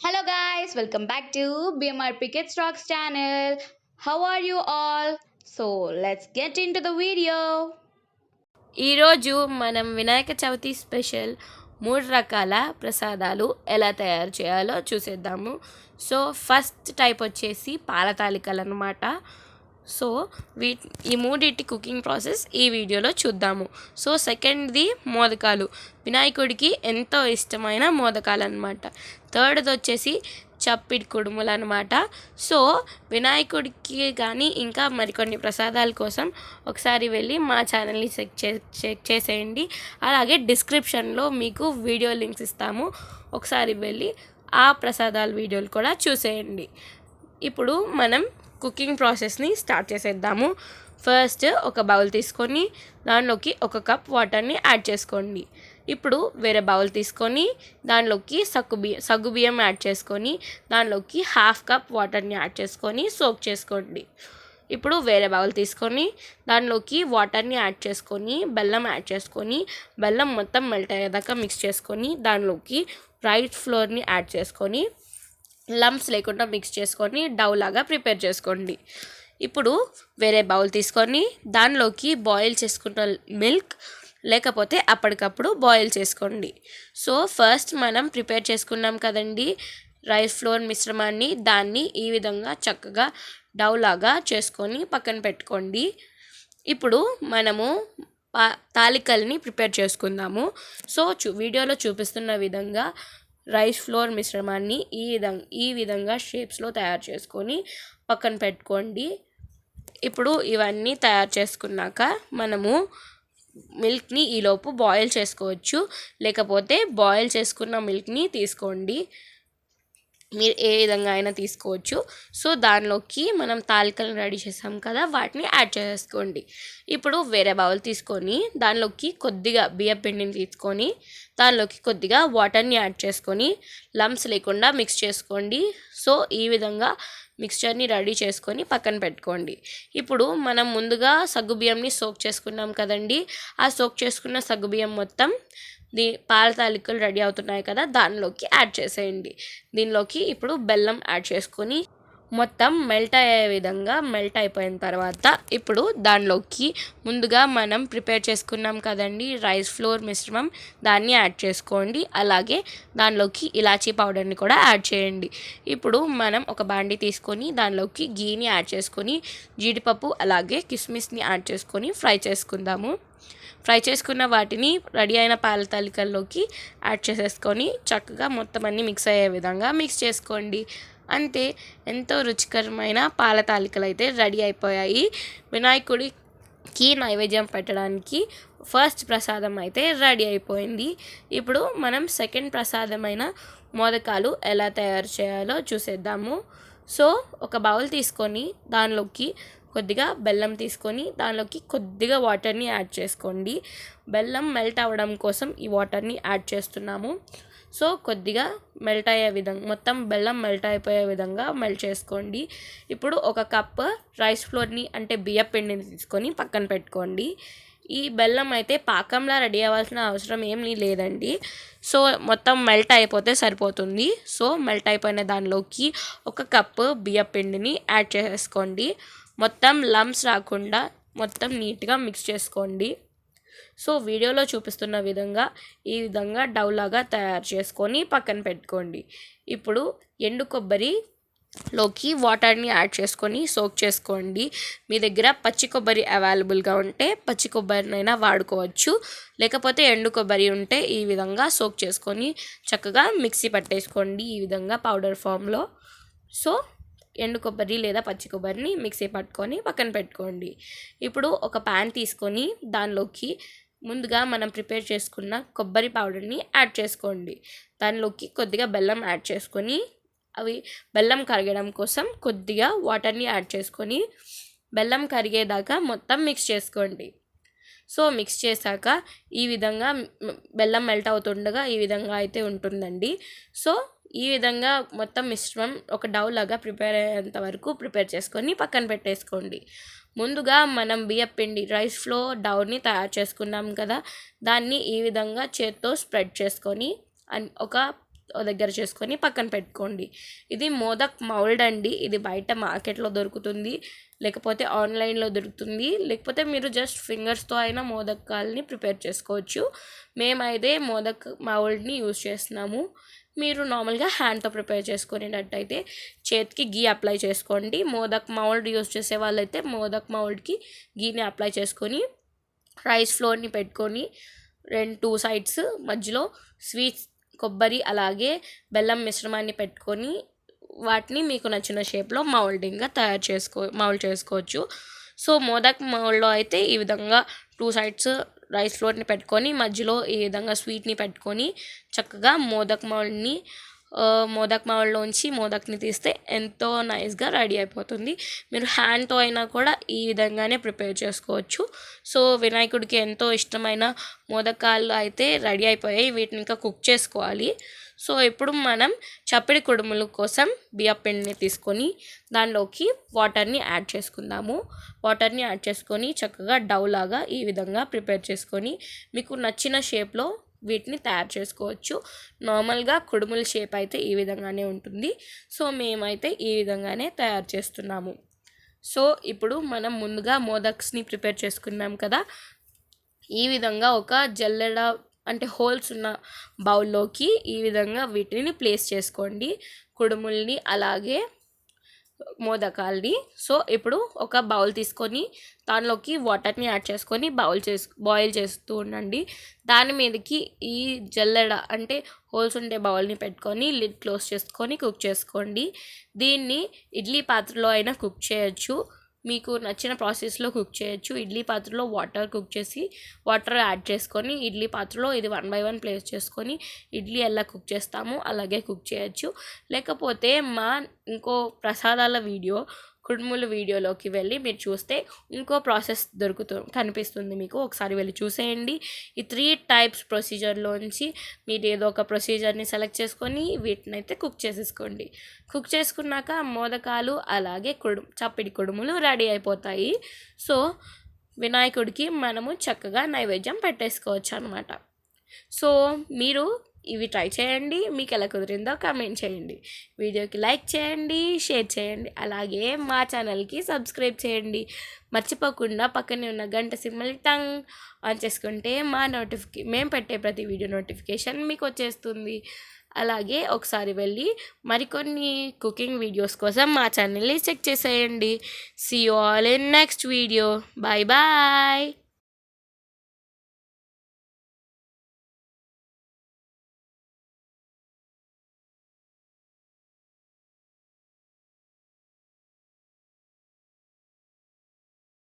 Hello guys, welcome back to BMRP Kids Rocks channel. How are you all? So let's get into the video. ఈరోజు మనం Vinayaka Chavithi special 3 రకాల ప్రసాదాలు ఎలా తయారు చేయాలో చూసేద్దాము. సో ఫస్ట్ టైప్ వచ్చేసి పాలతాలికలు అనమాట. సో ఈ మూడింటి కుకింగ్ ప్రాసెస్ ఈ వీడియోలో చూద్దాము. సో సెకండ్ది మోదకాలు, వినాయకుడికి ఎంతో ఇష్టమైన మోదకాలు అనమాట. థర్డ్ది వచ్చేసి చప్పిడి కుడుములు అనమాట. సో వినాయకుడికి కానీ ఇంకా మరికొన్ని ప్రసాదాల కోసం ఒకసారి వెళ్ళి మా ఛానల్ని చెక్ చేసేయండి. అలాగే డిస్క్రిప్షన్లో మీకు వీడియో లింక్స్ ఇస్తాము, ఒకసారి వెళ్ళి ఆ ప్రసాదాల వీడియోలు కూడా చూసేయండి. ఇప్పుడు మనం కుకింగ్ ప్రాసెస్ని స్టార్ట్ చేసేద్దాము. ఫస్ట్ ఒక బౌల్ తీసుకొని దానిలోకి 1 కప్ వాటర్ని యాడ్ చేసుకోండి. ఇప్పుడు వేరే బౌల్ తీసుకొని దానిలోకి సగ్గుబియ్యం యాడ్ చేసుకొని దానిలోకి 1/2 కప్ వాటర్ని యాడ్ చేసుకొని సోక్ చేసుకోండి. ఇప్పుడు వేరే బౌల్ తీసుకొని దానిలోకి వాటర్ని యాడ్ చేసుకొని బెల్లం యాడ్ చేసుకొని బెల్లం మొత్తం మెల్ట్ అయ్యేదాకా మిక్స్ చేసుకొని దానిలోకి రైస్ ఫ్లోర్ని యాడ్ చేసుకొని లంప్స్ లేకుండా మిక్స్ చేసుకొని డౌ లాగా ప్రిపేర్ చేసుకోండి. ఇప్పుడు వేరే బౌల్ తీసుకొని దానిలోకి బాయిల్ చేసుకున్న మిల్క్ లేకపోతే అప్పటికప్పుడు బాయిల్ చేసుకోండి. సో ఫస్ట్ మనం ప్రిపేర్ చేసుకున్నాం కదండి రైస్ ఫ్లోర్ మిశ్రమాన్ని, దాన్ని ఈ విధంగా చక్కగా డౌ లాగా చేసుకొని పక్కన పెట్టుకోండి. ఇప్పుడు మనము తాలికల్ని ప్రిపేర్ చేసుకుందాము. సో వీడియోలో చూపిస్తున్న విధంగా రైస్ ఫ్లోర్ మిశ్రమాన్ని ఈ విధంగా షేప్స్లో తయారు చేసుకొని పక్కన పెట్టుకోండి. ఇప్పుడు ఇవన్నీ తయారు చేసుకున్నాక మనము మిల్క్ని ఈలోపు బాయిల్ చేసుకోవచ్చు, లేకపోతే బాయిల్ చేసుకున్న మిల్క్ని తీసుకోండి, మీరు ఏ విధంగా అయినా తీసుకోవచ్చు. సో దానిలోకి మనం తాలికలను రెడీ చేసాం కదా, వాటిని యాడ్ చేసుకోండి. ఇప్పుడు వేరే బౌల్ తీసుకొని దానిలోకి కొద్దిగా బియ్యం పిండిని తీసుకొని దానిలోకి కొద్దిగా వాటర్ని యాడ్ చేసుకొని లంప్స్ లేకుండా మిక్స్ చేసుకోండి. సో ఈ విధంగా మిక్స్చర్ని రెడీ చేసుకొని పక్కన పెట్టుకోండి. ఇప్పుడు మనం ముందుగా సగ్గుబియ్యంని సోక్ చేసుకున్నాం కదండి, ఆ సోక్ చేసుకున్న సగ్గుబియ్యం మొత్తం పాల తాలికలు రెడీ అవుతున్నాయి కదా, దానిలోకి యాడ్ చేసేయండి. దీనిలోకి ఇప్పుడు బెల్లం యాడ్ చేసుకొని మొత్తం మెల్ట్ అయ్యే విధంగా మెల్ట్ అయిపోయిన తర్వాత ఇప్పుడు దానిలోకి ముందుగా మనం ప్రిపేర్ చేసుకున్నాం కదండి రైస్ ఫ్లోర్ మిశ్రమం, దాన్ని యాడ్ చేసుకోండి. అలాగే దానిలోకి ఇలాచీ పౌడర్ని కూడా యాడ్ చేయండి. ఇప్పుడు మనం ఒక బాండి తీసుకొని దానిలోకి ఘీని యాడ్ చేసుకొని జీడిపప్పు అలాగే కిస్మిస్ని యాడ్ చేసుకొని ఫ్రై చేసుకుందాము. ఫ్రై చేసుకున్న వాటిని రెడీ అయిన పాల తాలికల్లోకి యాడ్ చేసేసుకొని చక్కగా మొత్తం అన్నీ మిక్స్ అయ్యే విధంగా మిక్స్ చేసుకోండి. అంతే, ఎంతో రుచికరమైన పాల తాలికలు అయితే రెడీ అయిపోయాయి. వినాయకుడికి నైవేద్యం పెట్టడానికి ఫస్ట్ ప్రసాదం అయితే రెడీ అయిపోయింది. ఇప్పుడు మనం సెకండ్ ప్రసాదమైన మోదకాలు ఎలా తయారు చేయాలో చూసేద్దాము. సో ఒక బౌల్ తీసుకొని దానిలోకి కొద్దిగా బెల్లం తీసుకొని దానిలోకి కొద్దిగా వాటర్ని యాడ్ చేసుకోండి. బెల్లం మెల్ట్ అవ్వడం కోసం ఈ వాటర్ని యాడ్ చేస్తున్నాము. సో కొద్దిగా మెల్ట్ అయ్యే విధంగా మొత్తం బెల్లం మెల్ట్ అయిపోయే విధంగా మెల్ట్ చేసుకోండి. ఇప్పుడు 1 కప్ రైస్ ఫ్లోర్ని అంటే బియ్యం పిండిని తీసుకొని పక్కన పెట్టుకోండి. ఈ బెల్లం అయితే పాకంలా రెడీ అవ్వాల్సిన అవసరం ఏమీ లేదండి. సో మొత్తం మెల్ట్ అయిపోతే సరిపోతుంది. సో మెల్ట్ అయిపోయిన దానిలోకి 1 కప్ బియ్యం పిండిని యాడ్ చేసుకోండి. మొత్తం లంప్స్ రాకుండా మొత్తం నీట్గా మిక్స్ చేసుకోండి. సో వీడియోలో చూపిస్తున్న విధంగా ఈ విధంగా డౌ లాగా తయారు చేసుకొని పక్కన పెట్టుకోండి. ఇప్పుడు ఎండు కొబ్బరిలోకి వాటర్ని యాడ్ చేసుకొని సోక్ చేసుకోండి. మీ దగ్గర పచ్చి కొబ్బరి అవైలబుల్గా ఉంటే పచ్చి కొబ్బరినైనా వాడుకోవచ్చు, లేకపోతే ఎండు కొబ్బరి ఉంటే ఈ విధంగా సోక్ చేసుకొని చక్కగా మిక్సీ పట్టేసుకోండి ఈ విధంగా పౌడర్ ఫామ్లో. సో ఎండు కొబ్బరి లేదా పచ్చి కొబ్బరిని మిక్సీ పట్టుకొని పక్కన పెట్టుకోండి. ఇప్పుడు ఒక ప్యాన్ తీసుకొని దానిలోకి ముందుగా మనం ప్రిపేర్ చేసుకున్న కొబ్బరి పౌడర్ని యాడ్ చేసుకోండి. దానిలోకి కొద్దిగా బెల్లం యాడ్ చేసుకొని బెల్లం కరగడం కోసం కొద్దిగా వాటర్ని యాడ్ చేసుకొని బెల్లం కరిగేదాకా మొత్తం మిక్స్ చేసుకోండి. సో మిక్స్ చేశాక ఈ విధంగా బెల్లం మెల్ట్ అవుతుండగా ఈ విధంగా అయితే ఉంటుందండి. సో ఈ విధంగా మొత్తం మిశ్రమం ఒక డౌ లాగా ప్రిపేర్ అయ్యేంత వరకు ప్రిపేర్ చేసుకొని పక్కన పెట్టేసుకోండి. ముందుగా మనం బియ్యం పిండి రైస్ ఫ్లోర్ డౌని తయారు చేసుకున్నాం కదా, దాన్ని ఈ విధంగా చేత్తో స్ప్రెడ్ చేసుకొని ఒక దగ్గర చేసుకొని పక్కన పెట్టుకోండి. ఇది మోదక్ మౌల్డ్ అండి. ఇది బయట మార్కెట్లో దొరుకుతుంది, లేకపోతే ఆన్లైన్లో దొరుకుతుంది, లేకపోతే మీరు జస్ట్ ఫింగర్స్తో అయినా మోదకాల్ని ప్రిపేర్ చేసుకోవచ్చు. మేమైతే మోదక్ మౌల్డ్ని యూజ్ చేస్తున్నాము. మీరు నార్మల్గా హ్యాండ్తో ప్రిపేర్ చేసుకునేటట్టయితే చేతికి గీ అప్లై చేసుకోండి. మోదక్ మౌల్డ్ యూజ్ చేసే వాళ్ళైతే మోదక్ మౌల్డ్కి గీని అప్లై చేసుకొని రైస్ ఫ్లోర్ని పెట్టుకొని 2 సైడ్స్ మధ్యలో స్వీట్స్ కొబ్బరి అలాగే బెల్లం మిశ్రమాన్ని పెట్టుకొని వాటిని మీకు నచ్చిన షేప్లో మౌల్డ్ చేసుకోవచ్చు. సో మోదక్ మౌల్డ్లో అయితే ఈ విధంగా 2 సైడ్స్ రైస్ ఫ్లోర్ని పెట్టుకొని మధ్యలో ఈ విధంగా స్వీట్ని పెట్టుకొని చక్కగా మోదక్ మౌల్డ్లోంచి మోదక్ని తీస్తే ఎంతో నైస్గా రెడీ అయిపోతుంది. మీరు హ్యాండ్తో అయినా కూడా ఈ విధంగానే ప్రిపేర్ చేసుకోవచ్చు. సో వినాయకుడికి ఎంతో ఇష్టమైన మోదకాలు అయితే రెడీ అయిపోయాయి. వీటిని ఇంకా కుక్ చేసుకోవాలి. సో ఇప్పుడు మనం చప్పిడి కుడుములు కోసం బియ్యం పిండిని తీసుకొని దానిలోకి వాటర్ని యాడ్ చేసుకుందాము. వాటర్ని యాడ్ చేసుకొని చక్కగా డౌ లాగా ఈ విధంగా ప్రిపేర్ చేసుకొని మీకు నచ్చిన షేప్లో వీటిని తయారు చేసుకోవచ్చు. నార్మల్గా కుడుముల షేప్ అయితే ఈ విధంగానే ఉంటుంది. సో మేమైతే ఈ విధంగానే తయారు చేస్తున్నాము. సో ఇప్పుడు మనం ముందుగా మోదక్స్ని ప్రిపేర్ చేసుకున్నాం కదా, ఈ విధంగా ఒక జల్లెడ అంటే హోల్స్ ఉన్న బౌల్లోకి ఈ విధంగా వీటిని ప్లేస్ చేసుకోండి, కుడుముల్ని అలాగే మోదకాల్ని. సో ఇప్పుడు ఒక బౌల్ తీసుకొని దానిలోకి వాటర్ని యాడ్ చేసుకొని బాయిల్ చేస్తూ ఉండండి. దాని మీదకి ఈ జల్లెడ అంటే హోల్స్ ఉండే బౌల్ని పెట్టుకొని లిడ్ క్లోజ్ చేసుకొని కుక్ చేసుకోండి. దీన్ని ఇడ్లీ పాత్రలో అయినా కుక్ చేయొచ్చు, మీకు నచ్చిన ప్రాసెస్లో కుక్ చేయొచ్చు. ఇడ్లీ పాత్రలో వాటర్ యాడ్ చేసుకొని ఇడ్లీ పాత్రలో ఇది 1 by 1 ప్లేస్ చేసుకొని ఇడ్లీ ఎలా కుక్ చేస్తామో అలాగే కుక్ చేయొచ్చు. లేకపోతే ఇంకో ప్రసాదాల వీడియో కుడుములు వీడియోలోకి వెళ్ళి మీరు చూస్తే ఇంకో ప్రాసెస్ కనిపిస్తుంది మీకు. ఒకసారి వెళ్ళి చూసేయండి. ఈ 3 టైప్స్ ప్రొసీజర్లోంచి మీరు ఏదో ఒక ప్రొసీజర్ని సెలెక్ట్ చేసుకొని వీటిని అయితే కుక్ చేసేసుకోండి. కుక్ చేసుకున్నాక మోదకాలు అలాగే చప్పిడి కుడుములు రెడీ అయిపోతాయి. సో వినాయకుడికి మనము చక్కగా నైవేద్యం పెట్టేసుకోవచ్చు అన్నమాట. సో మీరు ఇవి ట్రై చేయండి. మీకు ఎలా కుదిరిందో కామెంట్ చేయండి. వీడియోకి లైక్ చేయండి, షేర్ చేయండి, అలాగే మా ఛానల్కి సబ్స్క్రైబ్ చేయండి. మర్చిపోకుండా పక్కనే ఉన్న గంట సింబల్ ఆన్ చేసుకుంటే మేము పెట్టే ప్రతి వీడియో నోటిఫికేషన్ మీకు వచ్చేస్తుంది. అలాగే ఒకసారి వెళ్ళి మరికొన్ని కుకింగ్ వీడియోస్ కోసం మా ఛానల్ని చెక్ చేసేయండి. See you all in next video. Bye bye.